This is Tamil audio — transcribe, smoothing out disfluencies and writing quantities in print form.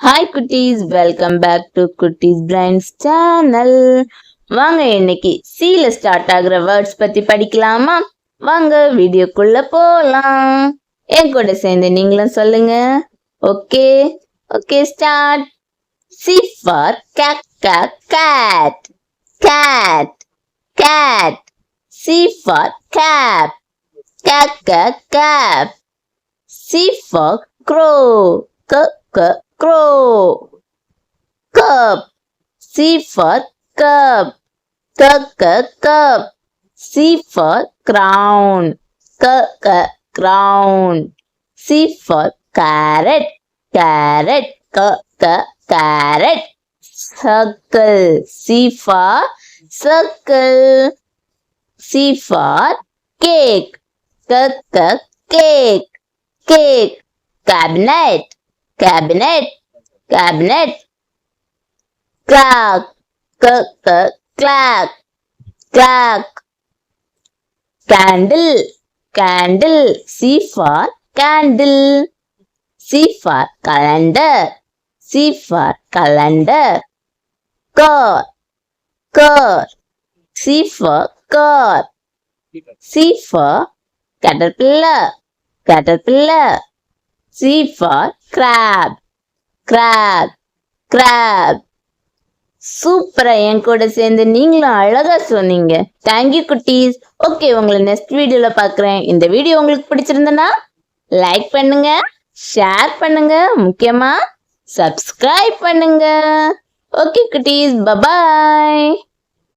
ஹாய் குட்டீஸ், வெல்கம் பேக் டு குட்டீஸ் பிரைன்ஸ் சேனல். வாங்க இன்னைக்கு சீல ஸ்டார்ட் ஆகுற வேர்ட்ஸ் பத்தி படிக்கலாமா? வாங்க வீடியோக்குள்ள போலாம். என் கூட சேர்ந்து நீங்களும் சொல்லுங்க. Okay okay, start. C for cat, cat, cat, cat, cat. C for cap, cat, cat, cap. C for crow, c, c, crow. Cup. C for cup, c, c, cup. C for crown, c, c, crown. C for carrot, carrot, c, c, carrot. Circle. C for circle. C for cake, c, c, cake, cake. Cabinet, cabinet, cabinet. Clock, c, c, clock, clock. Candle, candle. C for candle. C for calendar, C for calendar. Car, car. C for car. C for caterpillar, caterpillar. C for crab, crab, crab. சூப்பரா என் கூட சேர்ந்து நீங்களும் அழகா சொன்னீங்க. தேங்க்யூ குட்டீஸ். ஓகே, உங்களை நெக்ஸ்ட் வீடியோல பாக்குறேன். இந்த வீடியோ உங்களுக்கு பிடிச்சிருந்தனா லைக் பண்ணுங்க, ஷேர் பண்ணுங்க, முக்கியமா சப்ஸ்கிரைப் பண்ணுங்க. ஓகே குட்டீஸ், பை.